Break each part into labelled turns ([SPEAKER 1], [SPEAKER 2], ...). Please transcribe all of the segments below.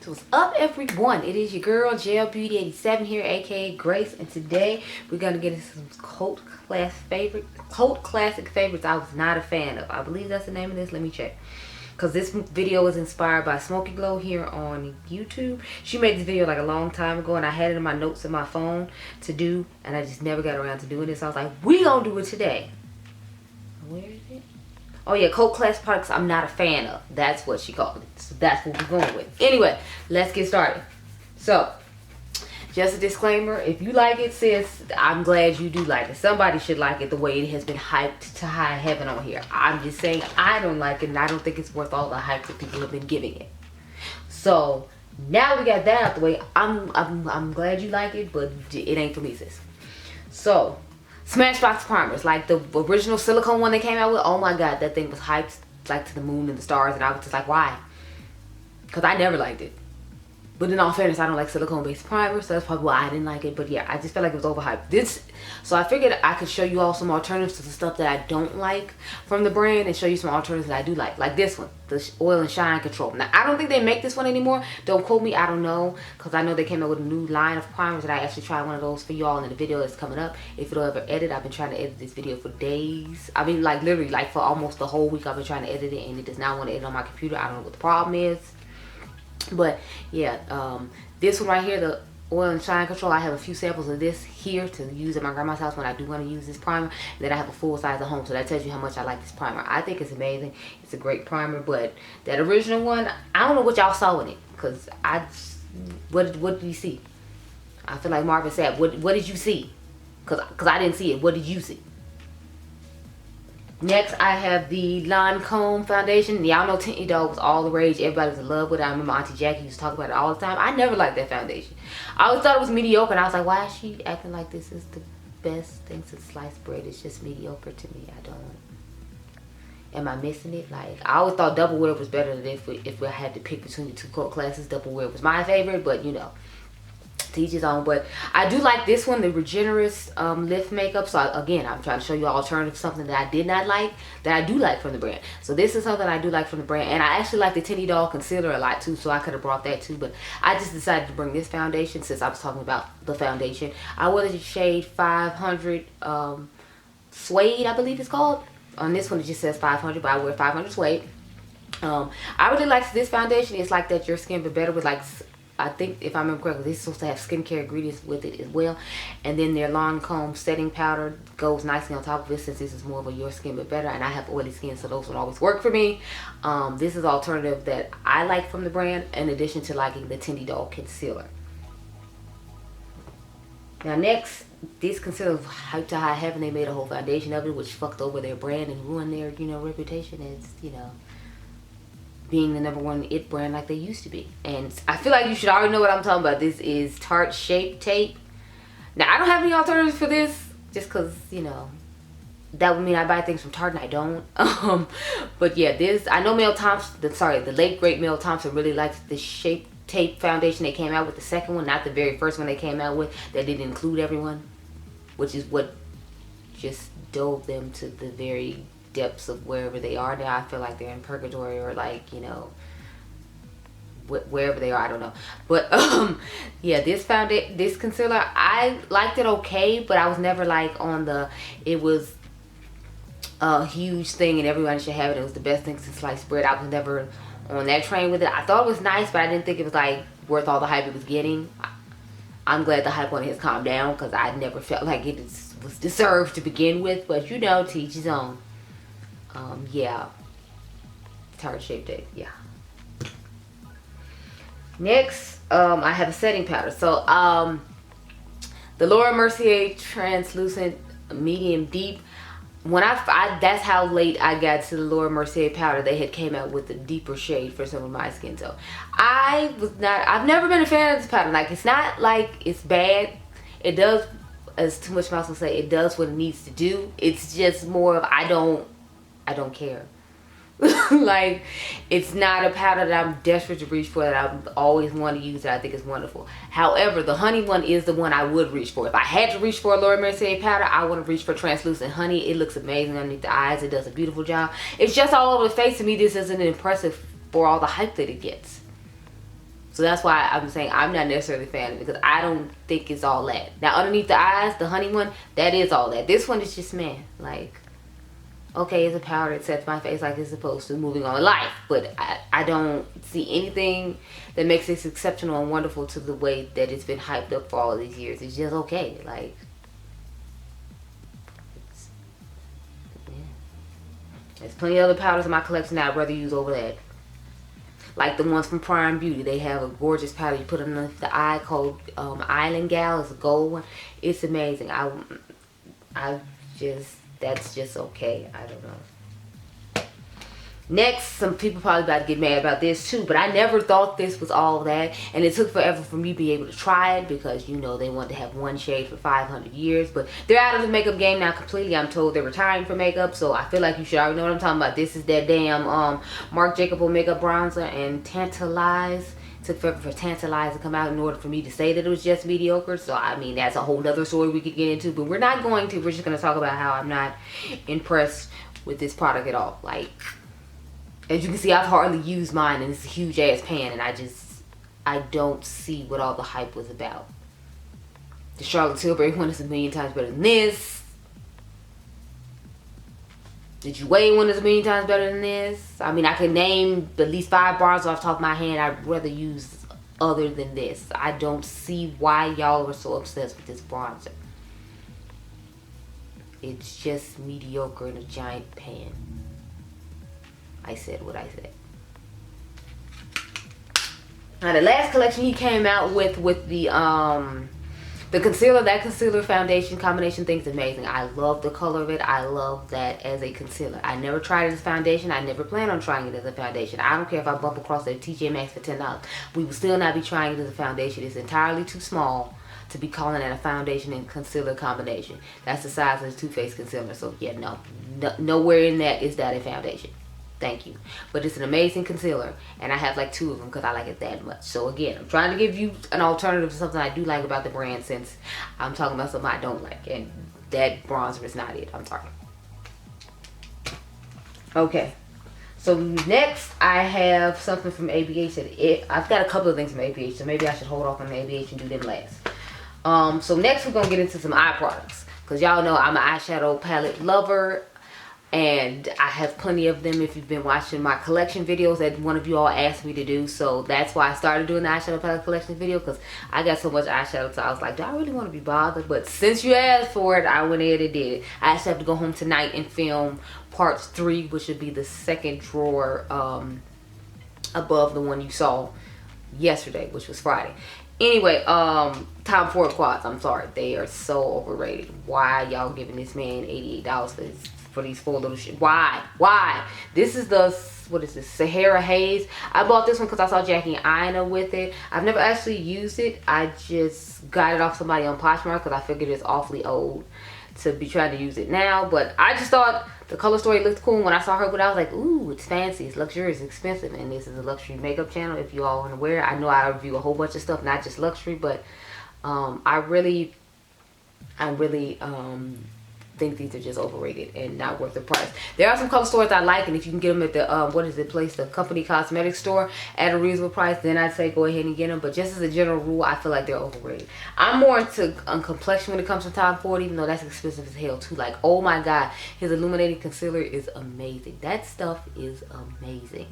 [SPEAKER 1] So what's up, everyone? It is your girl Gel Beauty 87 here, aka Grace, and today we're gonna get into some cult classic favorites I was not a fan of. I believe that's the name of this. Let me check, because this video was inspired by Smoky Glow here on YouTube. She made this video like a long time ago, and I had it in my notes in my phone to do, and I just never got around to doing this. So I was like, we gonna do it today. Where is it? Oh yeah, cult class products I'm not a fan of. That's what she called it. So that's what we're going with. Anyway, let's get started. So, just a disclaimer. If you like it, sis, I'm glad you do like it. Somebody should like it the way it has been hyped to high heaven on here. I'm just saying I don't like it, and I don't think it's worth all the hype that people have been giving it. So, now we got that out the way. I'm glad you like it, but it ain't for me, sis. So, Smashbox Primers, like the original silicone one they came out with. Oh my god, that thing was hyped like to the moon and the stars, and I was just like, why? Because I never liked it. But in all fairness, I don't like silicone based primers, so that's probably why I didn't like it. But yeah, I just felt like it was overhyped. So I figured I could show you all some alternatives to the stuff that I don't like from the brand, and show you some alternatives that I do like this one, the Oil and Shine Control. Now I don't think they make this one anymore. Don't quote me, I don't know, because I know they came out with a new line of primers, and I actually tried one of those for y'all in the video that's coming up. If it'll ever edit, I've been trying to edit this video for days. I mean, like literally, like for almost the whole week I've been trying to edit it, and it does not want to edit on my computer. I don't know what the problem is. But yeah, this one right here, the Oil and Shine Control, I have a few samples of this here to use at my grandma's house when I do want to use this primer. And then I have a full size at home, so that tells you how much I like this primer. I think it's amazing. It's a great primer, but that original one, I don't know what y'all saw in it, because what did you see? I feel like Marvin said, what did you see? Because I didn't see it. What did you see? Next, I have the Lancome Foundation. Y'all know Tinty Dog was all the rage. Everybody was in love with it. I remember Auntie Jackie used to talk about it all the time. I never liked that foundation. I always thought it was mediocre, and I was like, why is she acting like this is the best thing since sliced bread? It's just mediocre to me. Am I missing it? Like, I always thought Double Wear was better than if we had to pick between the two cult classes. Double Wear was my favorite, but you know, to each his own. But I do like this one, the Regenerous Lift Makeup. So again, I'm trying to show you alternative, something that I did not like that I do like from the brand. So this is something I do like from the brand, and I actually like the Tinty Doll Concealer a lot too, so I could have brought that too, but I just decided to bring this foundation since I was talking about the foundation. I wore the shade 500 Suede, I believe it's called. On this one it just says 500, but I wear 500 Suede. I really like this foundation. It's like that your skin but better with, like, I think if I remember correctly, this is supposed to have skincare ingredients with it as well. And then their Lancome setting powder goes nicely on top of it, since this is more of a your skin but better, and I have oily skin, so those would always work for me. This is alternative that I like from the brand, in addition to liking the Tinty Doll Concealer. Now next, this concealer was hyped to high heaven. They made a whole foundation of it, which fucked over their brand and ruined their, you know, reputation as, you know, being the #1 it brand like they used to be. And I feel like you should already know what I'm talking about. This is Tarte Shape Tape. Now I don't have any alternatives for this, just because, you know, that would mean I buy things from Tarte, and I don't. But yeah, this, I know Mel Thompson, the late great Mel Thompson really liked the Shape Tape foundation they came out with, the second one, not the very first one they came out with that didn't include everyone, which is what just dove them to the very depths of wherever they are now. I feel like they're in purgatory, or like, you know, wherever they are, I don't know. But yeah, this concealer, I liked it okay, but I was never like on the, it was a huge thing and everyone should have it, it was the best thing since sliced bread. I was never on that train with it. I thought it was nice, but I didn't think it was like worth all the hype it was getting. I'm glad the hype on it has calmed down, because I never felt like it was deserved to begin with, but you know, to each his own. Yeah, Tarte Shape Tape, yeah. Next, I have a setting powder. So, the Laura Mercier Translucent Medium Deep. When that's how late I got to the Laura Mercier powder. They had came out with a deeper shade for some of my skin tone. I've never been a fan of this powder. Like, it's not like it's bad. It does, as Too Much Mouse will say, it does what it needs to do. It's just more of, I don't care. Like, it's not a powder that I'm desperate to reach for, that I always want to use, that I think is wonderful. However, the honey one is the one I would reach for. If I had to reach for a Laura Mercier powder, I want to reach for translucent honey. It looks amazing underneath the eyes. It does a beautiful job. It's just all over the face. To me, this isn't impressive for all the hype that it gets. So that's why I'm saying I'm not necessarily a fan of it, because I don't think it's all that. Now underneath the eyes, the honey one, that is all that. This one is just, man, like, okay, it's a powder, it sets my face like it's supposed to, moving on in life. But I don't see anything that makes this exceptional and wonderful to the way that it's been hyped up for all of these years. It's just okay. Like, there's plenty of other powders in my collection that I'd rather use over that. Like the ones from Prime Beauty. They have a gorgeous powder you put underneath the eye called Island Gal. It's a gold one. It's amazing. That's just okay. I don't know. Next, some people probably about to get mad about this too, but I never thought this was all that. And it took forever for me to be able to try it, because, you know, they want to have one shade for 500 years. But they're out of the makeup game now completely. I'm told they're retiring from makeup, so I feel like you should already know what I'm talking about. This is that damn Marc Jacobs makeup bronzer, and Tantalize. It took forever for Tantalize to come out in order for me to say that it was just mediocre. So, I mean, that's a whole nother story we could get into, but we're not going to. We're just going to talk about how I'm not impressed with this product at all. Like, as you can see, I've hardly used mine, and it's a huge ass pan, and I don't see what all the hype was about. The Charlotte Tilbury one is a million times better than this. The Jouer one is a million times better than this. I mean, I can name at least 5 bars off the top of my hand I'd rather use other than this. I don't see why y'all are so obsessed with this bronzer. It's just mediocre in a giant pan. I said what I said. Now the last collection he came out with the concealer, that concealer foundation combination thing's amazing. I love the color of it. I love that as a concealer. I never tried it as a foundation. I never plan on trying it as a foundation. I don't care if I bump across a TJ Maxx for $10. We will still not be trying it as a foundation. It's entirely too small to be calling it a foundation and concealer combination. That's the size of the Too Faced concealer. So yeah, no, nowhere in that is that a foundation. Thank you. But it's an amazing concealer, and I have like 2 of them because I like it that much. So again, I'm trying to give you an alternative to something I do like about the brand, since I'm talking about something I don't like, and that bronzer is not it. I'm sorry. Okay, so next I have something from ABH. I've got a couple of things from ABH, so maybe I should hold off on ABH and do them last. So next we're gonna get into some eye products, because y'all know I'm an eyeshadow palette lover. And I have plenty of them if you've been watching my collection videos that one of you all asked me to do. So that's why I started doing the eyeshadow palette collection video, because I got so much eyeshadow. So I was like, do I really want to be bothered? But since you asked for it, I went ahead and did it. I just have to go home tonight and film part 3, which would be the second drawer above the one you saw yesterday, which was Friday. Anyway, Tom Ford quads. I'm sorry. They are so overrated. Why y'all giving this man $88 for these 4 little shit? Why? This is the, what is this, Sahara Haze. I bought this one because I saw Jackie and Ina with it. I've never actually used it. I just got it off somebody on Poshmark because I figured it's awfully old to be trying to use it now. But I just thought the color story looked cool. When I saw her, but I was like, ooh, it's fancy, it's luxurious, it's expensive. And this is a luxury makeup channel, if you all aren't aware. I know I review a whole bunch of stuff, not just luxury, but I really think these are just overrated and not worth the price. There are some color stores I like, and if you can get them at the what is the place, the Company Cosmetics store at a reasonable price, then I'd say go ahead and get them. But just as a general rule, I feel like they're overrated. I'm more into complexion when it comes to Tom Ford, even though that's expensive as hell too. Like, oh my god, his illuminating concealer is amazing. That stuff is amazing.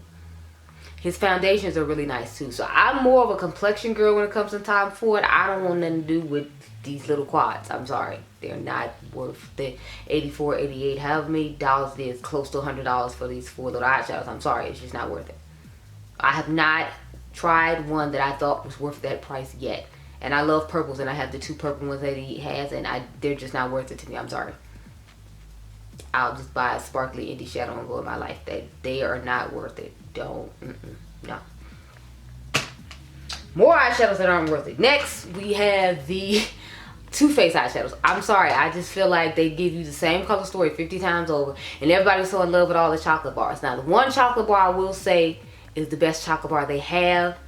[SPEAKER 1] His foundations are really nice too. So I'm more of a complexion girl when it comes to Tom Ford. I don't want nothing to do with these little quads. I'm sorry. They're not worth the $84, $88, however many dollars it is, close to $100 for these 4 little eyeshadows. I'm sorry. It's just not worth it. I have not tried one that I thought was worth that price yet. And I love purples, and I have the 2 purple ones that he has, and they're just not worth it to me. I'm sorry. I'll just buy a sparkly indie shadow and go in my life. They are not worth it. Don't. No. More eyeshadows that aren't worth it. Next, we have the Too Faced eyeshadows. I'm sorry. I just feel like they give you the same color story 50 times over. And everybody's so in love with all the chocolate bars. Now, the one chocolate bar I will say is the best chocolate bar they have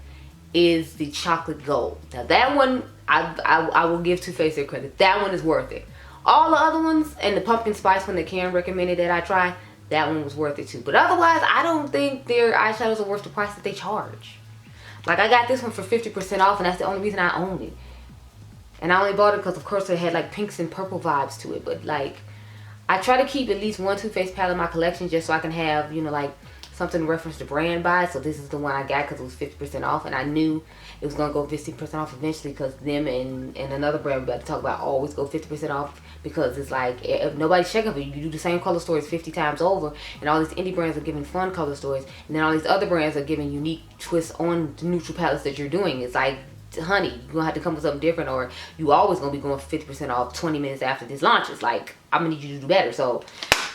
[SPEAKER 1] is the chocolate gold. Now, that one, I will give Too Faced their credit. That one is worth it. All the other ones, and the pumpkin spice one that Karen recommended that I try, that one was worth it too. But otherwise, I don't think their eyeshadows are worth the price that they charge. Like, I got this one for 50% off, and that's the only reason I own it. And I only bought it because, of course, it had like pinks and purple vibes to it. But like, I try to keep at least one Too Faced palette in my collection just so I can have, you know, like something to reference the brand by. So this is the one I got because it was 50% off, and I knew it was going to go 50% off eventually because them and another brand we're about to talk about always go 50% off, because it's like, if nobody's checking for you, you do the same color stories 50 times over, and all these indie brands are giving fun color stories, and then all these other brands are giving unique twists on the neutral palettes that you're doing. It's like, honey, you're gonna have to come with something different, or you always gonna be going 50% off 20 minutes after this launches. Like, I'm gonna need you to do better. So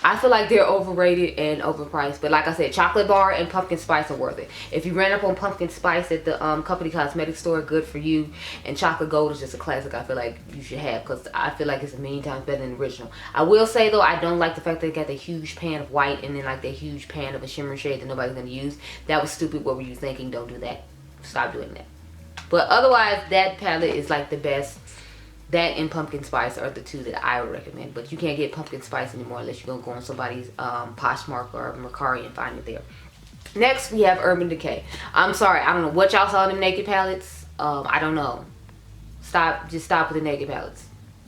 [SPEAKER 1] I feel like they're overrated and overpriced. But like I said, chocolate bar and pumpkin spice are worth it. If you ran up on pumpkin spice at the company cosmetics store, good for you. And chocolate gold is just a classic I feel like you should have, because I feel like it's a million times better than the original. I will say though, I don't like the fact that they got the huge pan of white and then like the huge pan of a shimmer shade that nobody's gonna use. That was stupid. What were you thinking? Don't do that. Stop doing that. But otherwise, that palette is like the best. That and pumpkin spice are the two that I would recommend. But you can't get pumpkin spice anymore unless you're going to go on somebody's Poshmark or Mercari and find it there. Next, we have Urban Decay. I'm sorry, I don't know what y'all saw in them naked palettes. I don't know. Just stop with the naked palettes.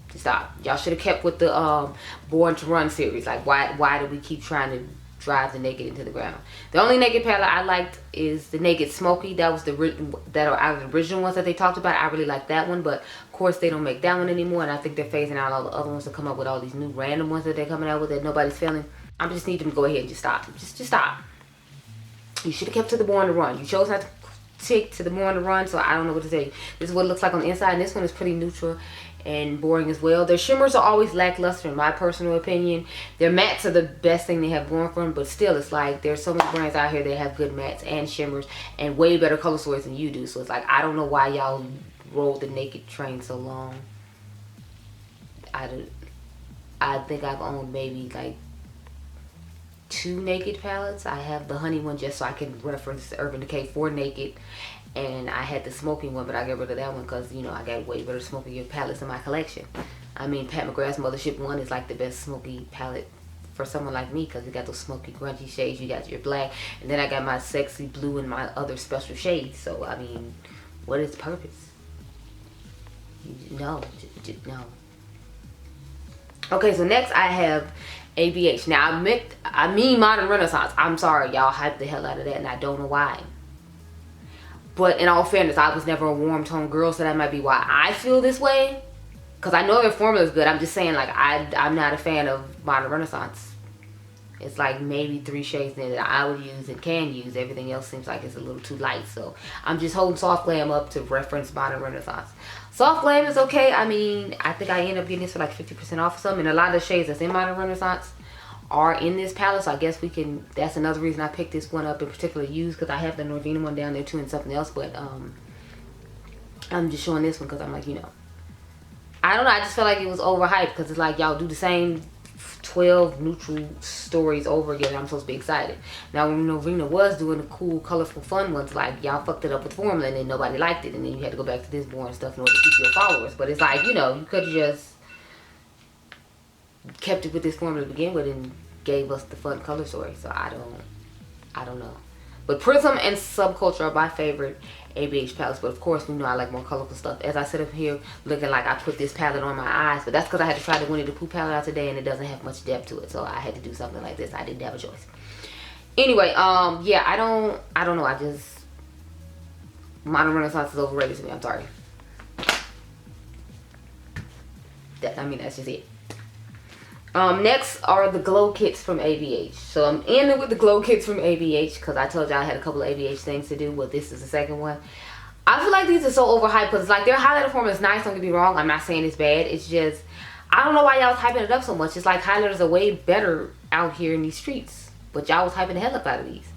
[SPEAKER 1] Just stop. Y'all should have kept with the Born to Run series. Like, why do we keep trying to drive the naked into the ground? The only naked palette I liked is the Naked Smoky. That was that are out of the original ones that they talked about. I really like that one, but of course they don't make that one anymore, and I think they're phasing out all the other ones to come up with all these new random ones that they're coming out with that nobody's feeling. I just need them to go ahead and just stop. Just stop. You should have kept to the Born to Run. You chose not to stick to the Born to Run, so I don't know what to say. This is what it looks like on the inside, and this one is pretty neutral and boring as well. Their shimmers are always lackluster in my personal opinion. Their mattes are the best thing they have going for them, but still, it's like there's so many brands out here that have good mattes and shimmers and way better color stories than you do. So it's like, I don't know why y'all rolled the naked train so long. I think I've owned maybe like 2 naked palettes. I have the honey one just so I can reference Urban Decay for naked, and I had the smoking one, but I got rid of that one because, you know, I got way better smoky palettes in my collection. I mean, Pat McGrath's Mothership one is like the best smoky palette for someone like me, because you got those smoky grungy shades, you got your black, and then I got my sexy blue and my other special shades. So I mean, what is the purpose? No. Okay, so next I have ABH. Now I mean Modern Renaissance. I'm sorry, y'all hyped the hell out of that, and I don't know why. But in all fairness, I was never a warm tone girl, so that might be why I feel this way. Because I know their formula is good. I'm just saying, like, I'm not a fan of Modern Renaissance. It's like maybe 3 shades in it that I would use and can use. Everything else seems like it's a little too light. So I'm just holding Soft Glam up to reference Modern Renaissance. Soft Glam is okay. I mean, I think I end up getting this for like 50% off or something. And a lot of the shades that's in Modern Renaissance are in this palette, so I guess we can, that's another reason I picked this one up in particular to use, because I have the Norvina one down there too and something else. But I'm just showing this one because I'm like, you know, I don't know, I just felt like it was overhyped, because it's like y'all do the same 12 neutral stories over again and I'm supposed to be excited. Now when Norvina was doing the cool colorful fun ones, like y'all fucked it up with formula and then nobody liked it, and then you had to go back to this boring stuff in order to keep your followers. But it's like, you know, you could have just kept it with this formula to begin with and gave us the fun color story. So I don't know. But Prism and Subculture are my favorite ABH palettes, but of course we know I like more colorful stuff. As I sit up here looking like I put this palette on my eyes, but that's because I had to try the Winnie the Pooh palette out today and it doesn't have much depth to it, so I had to do something like this. I didn't have a choice. Anyway, yeah, I don't know. I just, Modern Renaissance is overrated to me. I'm sorry. I mean, that's just it. Next are the glow kits from ABH. So I'm ending with the glow kits from ABH because I told you I had a couple of ABH things to do. Well, this is the second one. I feel like these are so overhyped because like their highlighter formula is nice, don't get me wrong. I'm not saying it's bad. It's just, I don't know why y'all was hyping it up so much. It's like highlighters are way better out here in these streets, but y'all was hyping the hell up out of these.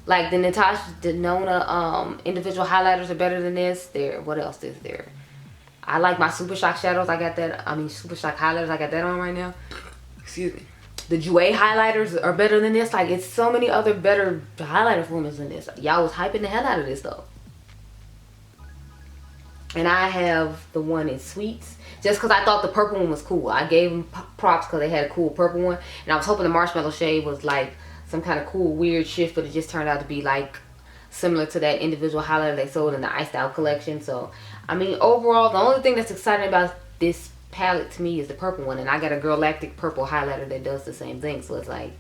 [SPEAKER 1] Like the Natasha Denona individual highlighters are better than this. What else is there? I like my Super Shock shadows. I got that. I mean, Super Shock highlighters. I got that on right now. Excuse me. The Jouer highlighters are better than this. Like, it's so many other better highlighter formulas than this. Y'all was hyping the hell out of this, though. And I have the one in Sweets. Just because I thought the purple one was cool. I gave them props because they had a cool purple one. And I was hoping the marshmallow shade was, like, some kind of cool, weird shift. But it just turned out to be, like, similar to that individual highlighter they sold in the Iced Out collection. So, I mean, overall, the only thing that's exciting about this palette to me is the purple one. And I got a Girl Lactic purple highlighter that does the same thing. So, it's like,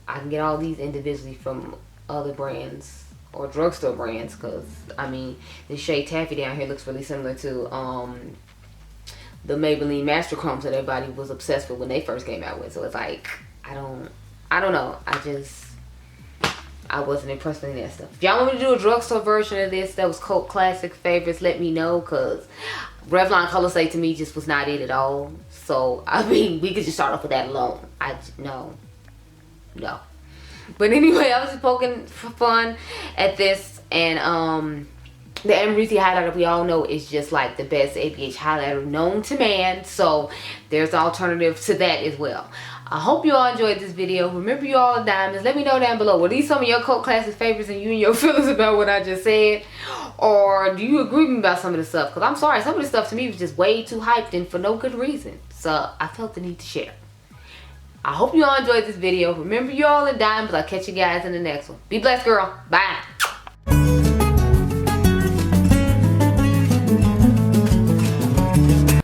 [SPEAKER 1] I can get all these individually from other brands or drugstore brands. Because, I mean, this shade Taffy down here looks really similar to the Maybelline Master Chromes that everybody was obsessed with when they first came out with. So, it's like, I don't know. I wasn't impressed with any of that stuff. If y'all want me to do a drugstore version of this that was cult classic favorites, let me know, because Revlon Color Stay to me just was not it at all. So, I mean, we could just start off with that alone. No. But anyway, I was just poking for fun at this. And the Mercier highlighter, we all know, is just like the best ABH highlighter known to man. So, there's an alternative to that as well. I hope you all enjoyed this video. Remember, you all are diamonds. Let me know down below. Were these some of your cult classic favorites and you and your feelings about what I just said? Or do you agree with me about some of the stuff? Because I'm sorry, some of the stuff to me was just way too hyped and for no good reason. So I felt the need to share. I hope you all enjoyed this video. Remember, you all are diamonds. I'll catch you guys in the next one. Be blessed, girl. Bye.